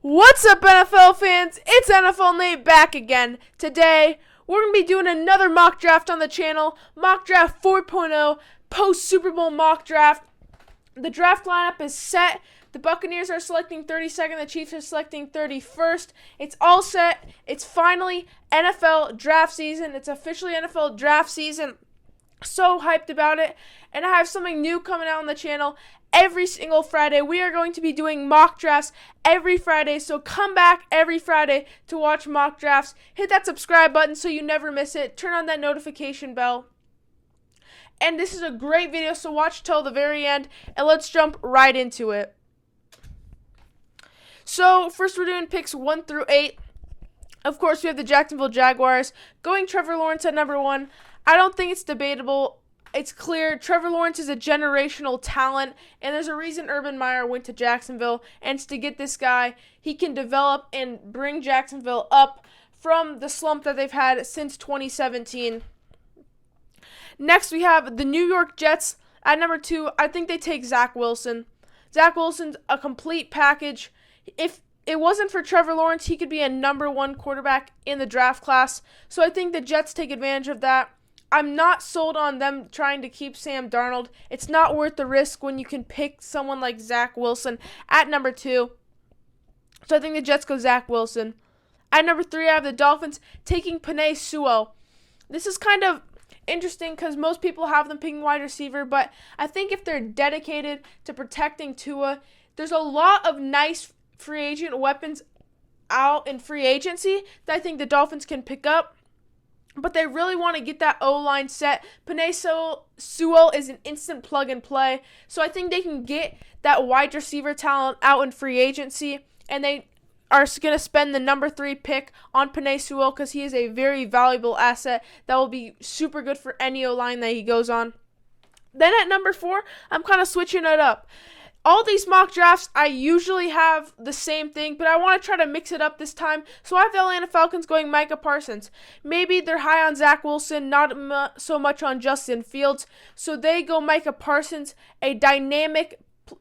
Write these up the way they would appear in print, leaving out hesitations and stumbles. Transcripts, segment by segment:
What's up, NFL fans? It's NFL Nate back again. Today, we're going to be doing another mock draft on the channel. Mock Draft 4.0, post-Super Bowl mock draft. The draft lineup is set. The Buccaneers are selecting 32nd. The Chiefs are selecting 31st. It's all set. It's finally NFL draft season. It's officially NFL draft season. So hyped about it. And I have something new coming out on the channel. Every single Friday, we are going to be doing mock drafts every Friday, so come back every Friday to watch mock drafts. Hit that subscribe button so you never miss it. Turn on that notification bell. And this is a great video, so watch till the very end, and let's jump right into it. So, first we're doing picks 1 through 8. Of course, we have the Jacksonville Jaguars going Trevor Lawrence at number 1. I don't think it's debatable. It's clear Trevor Lawrence is a generational talent, and there's a reason Urban Meyer went to Jacksonville, and it's to get this guy. He can develop and bring Jacksonville up from the slump that they've had since 2017. Next, we have the New York Jets at number 2. I think they take Zach Wilson. Zach Wilson's a complete package. If it wasn't for Trevor Lawrence, he could be a number 1 quarterback in the draft class, so I think the Jets take advantage of that. I'm not sold on them trying to keep Sam Darnold. It's not worth the risk when you can pick someone like Zach Wilson at number 2. So I think the Jets go Zach Wilson. At number 3, I have the Dolphins taking Penei Sewell. This is kind of interesting because most people have them picking wide receiver, but I think if they're dedicated to protecting Tua, there's a lot of nice free agent weapons out in free agency that I think the Dolphins can pick up. But they really want to get that O-line set. Penei Sewell is an instant plug-and-play. So I think they can get that wide receiver talent out in free agency. And they are going to spend the number 3 pick on Penei Sewell because he is a very valuable asset that will be super good for any O-line that he goes on. Then at number 4, I'm kind of switching it up. All these mock drafts, I usually have the same thing, but I want to try to mix it up this time. So I have the Atlanta Falcons going Micah Parsons. Maybe they're high on Zach Wilson, not so much on Justin Fields. So they go Micah Parsons, a dynamic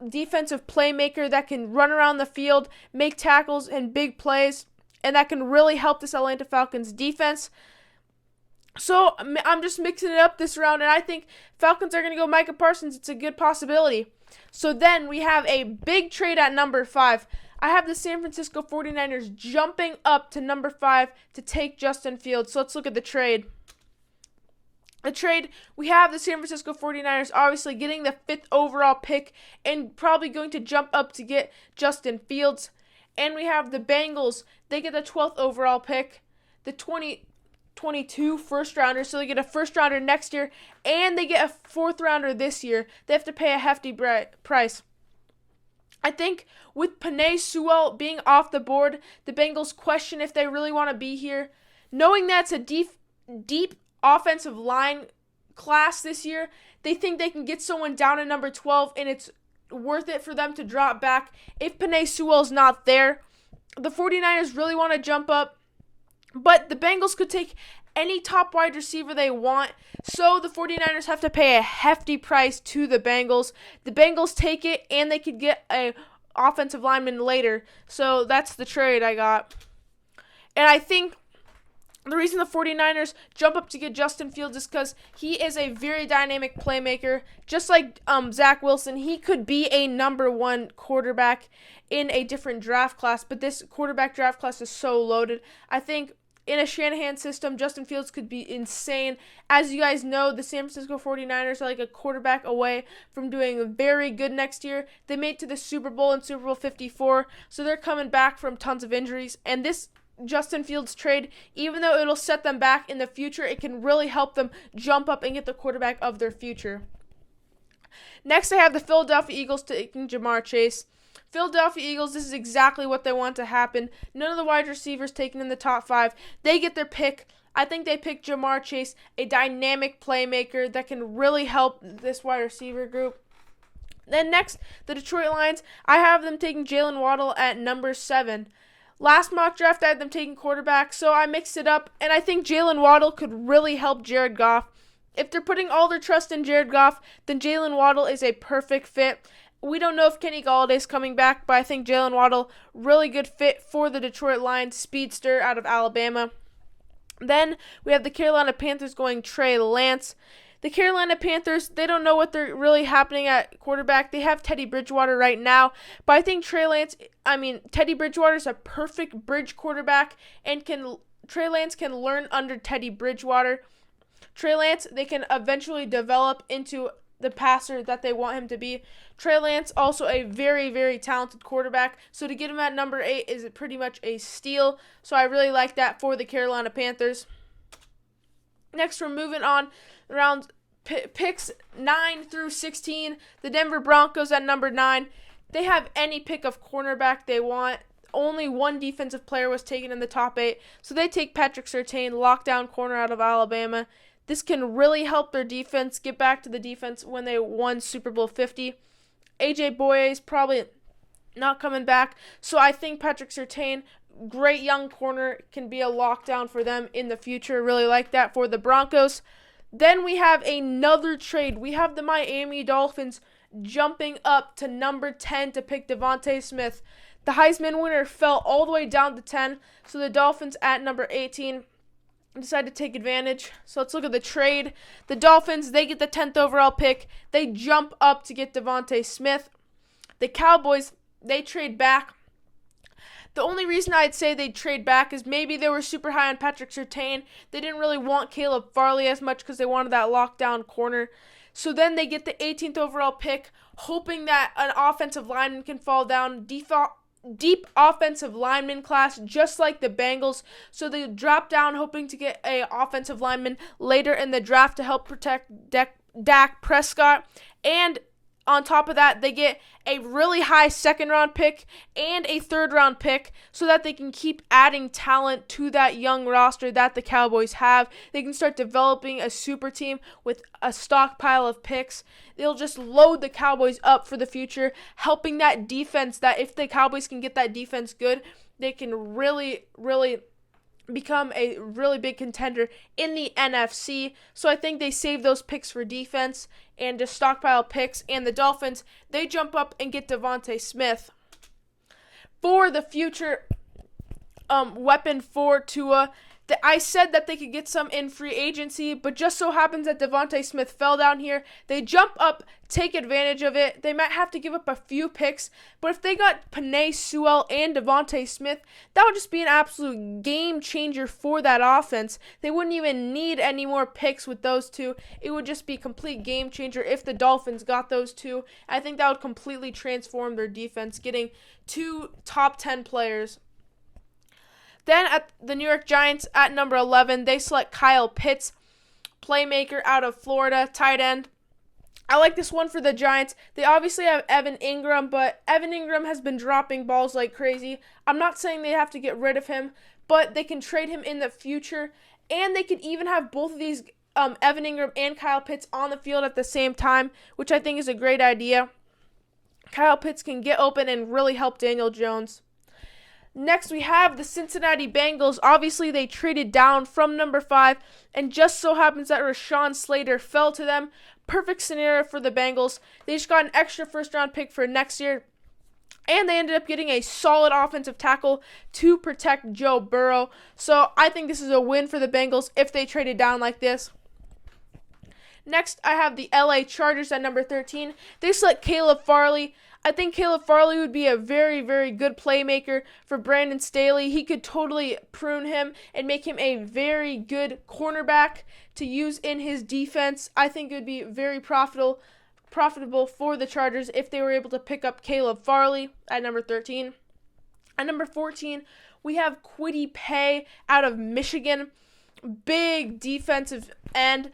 defensive playmaker that can run around the field, make tackles and big plays, and that can really help this Atlanta Falcons defense. So I'm just mixing it up this round, and I think Falcons are going to go Micah Parsons. It's a good possibility. So then we have a big trade at number 5. I have the San Francisco 49ers jumping up to number 5 to take Justin Fields. So let's look at the trade. We have the San Francisco 49ers obviously getting the 5th overall pick and probably going to jump up to get Justin Fields. And we have the Bengals. They get the 12th overall pick, the 2022 first rounder, so they get a first rounder next year, and they get a 4th rounder this year. They have to pay a hefty price. I think with Penei Sewell being off the board, the Bengals question if they really want to be here. Knowing that's a deep offensive line class this year, they think they can get someone down at number 12, and it's worth it for them to drop back. If Penei Sewell's not there, the 49ers really want to jump up. But the Bengals could take any top wide receiver they want, so the 49ers have to pay a hefty price to the Bengals. The Bengals take it, and they could get an offensive lineman later. So that's the trade I got. And I think the reason the 49ers jump up to get Justin Fields is because he is a very dynamic playmaker. Just like Zach Wilson, he could be a number 1 quarterback in a different draft class, but this quarterback draft class is so loaded. I think in a Shanahan system, Justin Fields could be insane. As you guys know, the San Francisco 49ers are like a quarterback away from doing very good next year. They made it to the Super Bowl in Super Bowl 54, so they're coming back from tons of injuries. And this Justin Fields trade, even though it'll set them back in the future, it can really help them jump up and get the quarterback of their future. Next, I have the Philadelphia Eagles taking Ja'Marr Chase. Philadelphia Eagles, this is exactly what they want to happen. None of the wide receivers taken in the top 5. They get their pick. I think they pick Ja'Marr Chase, a dynamic playmaker that can really help this wide receiver group. Then next, the Detroit Lions. I have them taking Jaylen Waddle at number 7. Last mock draft, I had them taking quarterback, so I mixed it up, and I think Jaylen Waddle could really help Jared Goff. If they're putting all their trust in Jared Goff, then Jaylen Waddle is a perfect fit. We don't know if Kenny Galladay's coming back, but I think Jaylen Waddle, really good fit for the Detroit Lions, speedster out of Alabama. Then we have the Carolina Panthers going Trey Lance. The Carolina Panthers, they don't know what they're really happening at quarterback. They have Teddy Bridgewater right now, but I think Teddy Bridgewater is a perfect bridge quarterback, and Trey Lance can learn under Teddy Bridgewater. Trey Lance, they can eventually develop into the passer that they want him to be. Trey Lance, also a very, very talented quarterback. So to get him at number 8 is pretty much a steal. So I really like that for the Carolina Panthers. Next, we're moving on around picks 9 through 16. The Denver Broncos at number 9. They have any pick of cornerback they want. Only one defensive player was taken in the top 8. So they take Patrick Surtain, lockdown corner out of Alabama. This can really help their defense get back to the defense when they won Super Bowl 50. A.J. Boye is probably not coming back, so I think Patrick Surtain, great young corner, can be a lockdown for them in the future. Really like that for the Broncos. Then we have another trade. We have the Miami Dolphins jumping up to number 10 to pick DeVonta Smith. The Heisman winner fell all the way down to 10, so the Dolphins at number 18 decided to take advantage. So let's look at the trade. The Dolphins, they get the 10th overall pick. They jump up to get DeVonta Smith. The Cowboys, they trade back. The only reason I'd say they'd trade back is maybe they were super high on Patrick Surtain. They didn't really want Caleb Farley as much because they wanted that lockdown corner. So then they get the 18th overall pick, hoping that an offensive lineman can fall down. Deep offensive lineman class, just like the Bengals. So they drop down hoping to get a offensive lineman later in the draft to help protect Dak Prescott. And on top of that, they get a really high second-round pick and a third-round pick so that they can keep adding talent to that young roster that the Cowboys have. They can start developing a super team with a stockpile of picks. They'll just load the Cowboys up for the future, helping that defense, that if the Cowboys can get that defense good, they can really, really become a really big contender in the NFC. So I think they save those picks for defense and just stockpile picks. And the Dolphins, they jump up and get DeVonta Smith for the future weapon for Tua. I said that they could get some in free agency, but just so happens that DeVonta Smith fell down here. They jump up, take advantage of it. They might have to give up a few picks, but if they got Penei, Sewell, and DeVonta Smith, that would just be an absolute game changer for that offense. They wouldn't even need any more picks with those two. It would just be a complete game changer if the Dolphins got those two. I think that would completely transform their defense, getting 2 top 10 players. Then at the New York Giants at number 11, they select Kyle Pitts, playmaker out of Florida, tight end. I like this one for the Giants. They obviously have Evan Ingram, but Evan Ingram has been dropping balls like crazy. I'm not saying they have to get rid of him, but they can trade him in the future, and they could even have both of these, Evan Ingram and Kyle Pitts, on the field at the same time, which I think is a great idea. Kyle Pitts can get open and really help Daniel Jones. Next, we have the Cincinnati Bengals. Obviously, they traded down from number 5, and just so happens that Rashawn Slater fell to them. Perfect scenario for the Bengals. They just got an extra first-round pick for next year, and they ended up getting a solid offensive tackle to protect Joe Burrow. So I think this is a win for the Bengals if they traded down like this. Next, I have the LA Chargers at number 13. They select Caleb Farley. I think Caleb Farley would be a very, very good playmaker for Brandon Staley. He could totally prune him and make him a very good cornerback to use in his defense. I think it would be very profitable for the Chargers if they were able to pick up Caleb Farley at number 13. At number 14, we have Kwity Paye out of Michigan. Big defensive end,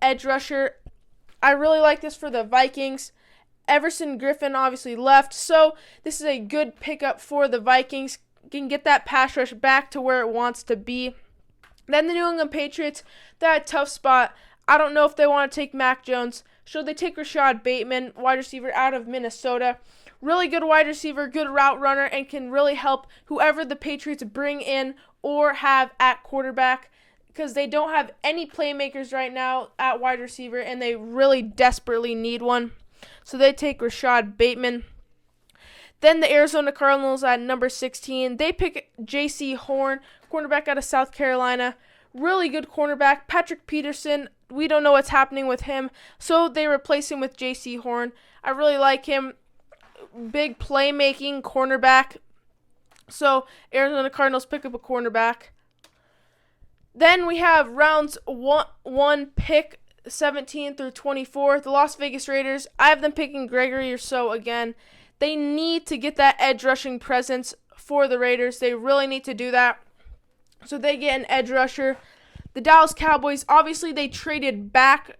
edge rusher. I really like this for the Vikings. Everson Griffin obviously left, so this is a good pickup for the Vikings. Can get that pass rush back to where it wants to be. Then the New England Patriots, they're at a tough spot. I don't know if they want to take Mac Jones. Should they take Rashad Bateman, wide receiver out of Minnesota? Really good wide receiver, good route runner, and can really help whoever the Patriots bring in or have at quarterback, because they don't have any playmakers right now at wide receiver, and they really desperately need one. So they take Rashad Bateman. Then the Arizona Cardinals at number 16. They pick J.C. Horn, cornerback out of South Carolina. Really good cornerback. Patrick Peterson, we don't know what's happening with him, so they replace him with J.C. Horn. I really like him. Big playmaking cornerback. So Arizona Cardinals pick up a cornerback. Then we have rounds 1 pick 17 through 24. The Las Vegas Raiders, I have them picking Gregory Rousseau again. They need to get that edge rushing presence for the Raiders. They really need to do that. So they get an edge rusher. The Dallas Cowboys, obviously they traded back,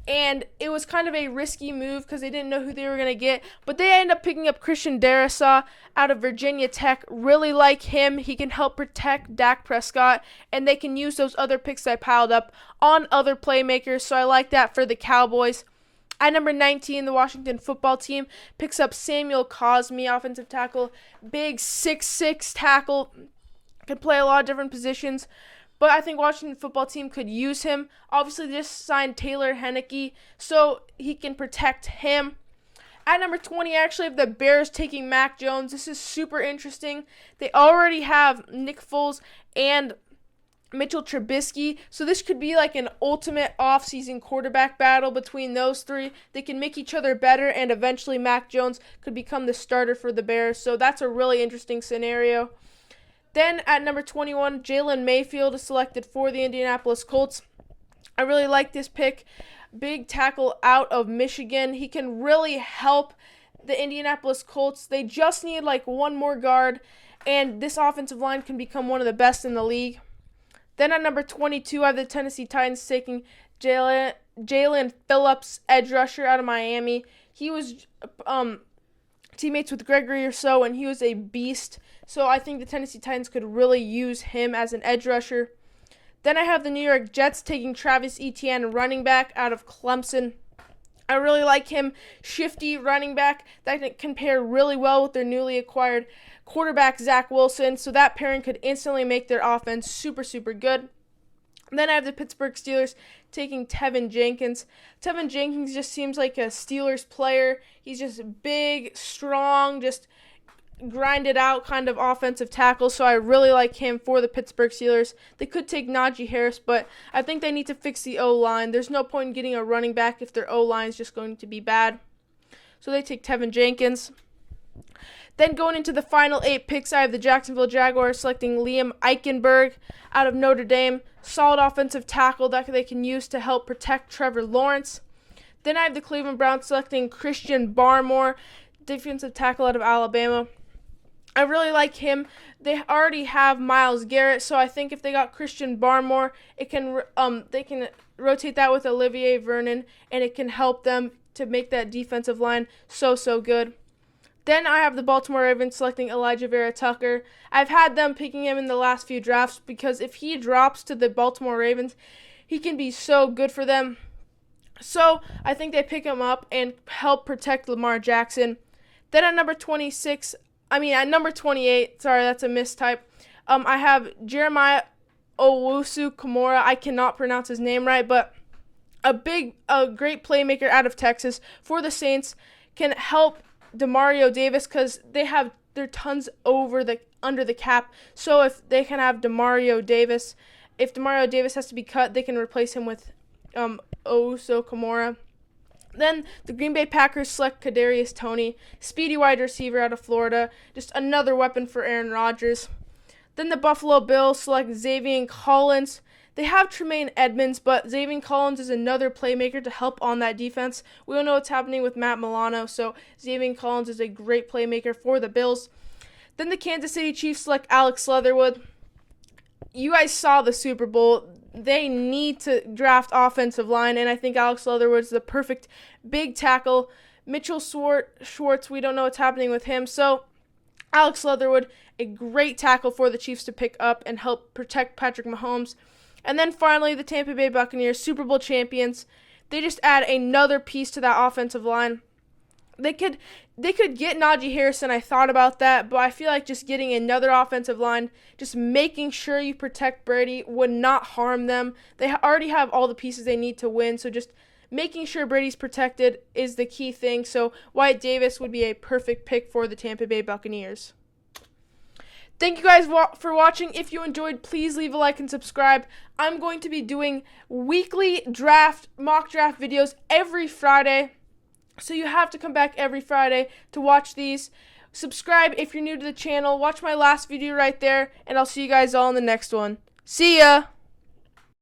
and it was kind of a risky move because they didn't know who they were going to get. But they ended up picking up Christian Darrisaw out of Virginia Tech. Really like him. He can help protect Dak Prescott, and they can use those other picks I piled up on other playmakers. So I like that for the Cowboys. At number 19, the Washington football team picks up Samuel Cosmi, offensive tackle. Big 6'6" tackle. Can play a lot of different positions. But I think Washington football team could use him. Obviously, they just signed Taylor Heinicke, so he can protect him. At number 20, I actually have the Bears taking Mac Jones. This is super interesting. They already have Nick Foles and Mitchell Trubisky, so this could be like an ultimate offseason quarterback battle between those three. They can make each other better, and eventually Mac Jones could become the starter for the Bears, so that's a really interesting scenario. Then at number 21, Jaylen Mayfield is selected for the Indianapolis Colts. I really like this pick. Big tackle out of Michigan. He can really help the Indianapolis Colts. They just need like one more guard, and this offensive line can become one of the best in the league. Then at number 22, I have the Tennessee Titans taking Jalen Phillips, edge rusher out of Miami. He was teammates with Gregory Rousseau, and he was a beast. So I think the Tennessee Titans could really use him as an edge rusher. Then I have the New York Jets taking Travis Etienne, running back out of Clemson. I really like him. Shifty running back that can pair really well with their newly acquired quarterback, Zach Wilson. So that pairing could instantly make their offense super, super good. Then I have the Pittsburgh Steelers taking Tevin Jenkins. Tevin Jenkins just seems like a Steelers player. He's just big, strong, just grinded out kind of offensive tackle, so I really like him for the Pittsburgh Steelers. They could take Najee Harris, but I think they need to fix the O-line. There's no point in getting a running back if their O-line is just going to be bad. So they take Tevin Jenkins. Then going into the final 8 picks, I have the Jacksonville Jaguars selecting Liam Eichenberg out of Notre Dame. Solid offensive tackle that they can use to help protect Trevor Lawrence. Then I have the Cleveland Browns selecting Christian Barmore, defensive tackle out of Alabama. I really like him. They already have Myles Garrett, so I think if they got Christian Barmore, they can rotate that with Olivier Vernon, and it can help them to make that defensive line so good. Then I have the Baltimore Ravens selecting Elijah Vera Tucker. I've had them picking him in the last few drafts because if he drops to the Baltimore Ravens, he can be so good for them. So I think they pick him up and help protect Lamar Jackson. Then at number 28, sorry, that's a mistype. I have Jeremiah Owusu-Komora. I cannot pronounce his name right, but a great playmaker out of Texas for the Saints, can help Demario Davis because they're tons under the cap. So if they can have Demario Davis, if Demario Davis has to be cut, they can replace him with Owusu-Komora. Then the Green Bay Packers select Kadarius Toney, speedy wide receiver out of Florida, just another weapon for Aaron Rodgers. Then the Buffalo Bills select Zaven Collins. They have Tremaine Edmonds, but Zaven Collins is another playmaker to help on that defense. We don't know what's happening with Matt Milano, so Zaven Collins is a great playmaker for the Bills. Then the Kansas City Chiefs select Alex Leatherwood. You guys saw the Super Bowl. They need to draft offensive line, and I think Alex Leatherwood is the perfect big tackle. Mitchell Schwartz, we don't know what's happening with him. So Alex Leatherwood, a great tackle for the Chiefs to pick up and help protect Patrick Mahomes. And then finally, the Tampa Bay Buccaneers, Super Bowl champions. They just add another piece to that offensive line. They could get Najee Harris, and I thought about that, but I feel like just getting another offensive line, just making sure you protect Brady would not harm them. They already have all the pieces they need to win, so just making sure Brady's protected is the key thing. So Wyatt Davis would be a perfect pick for the Tampa Bay Buccaneers. Thank you guys for watching. If you enjoyed, please leave a like and subscribe. I'm going to be doing weekly mock draft videos every Friday. So you have to come back every Friday to watch these. Subscribe if you're new to the channel. Watch my last video right there, and I'll see you guys all in the next one. See ya!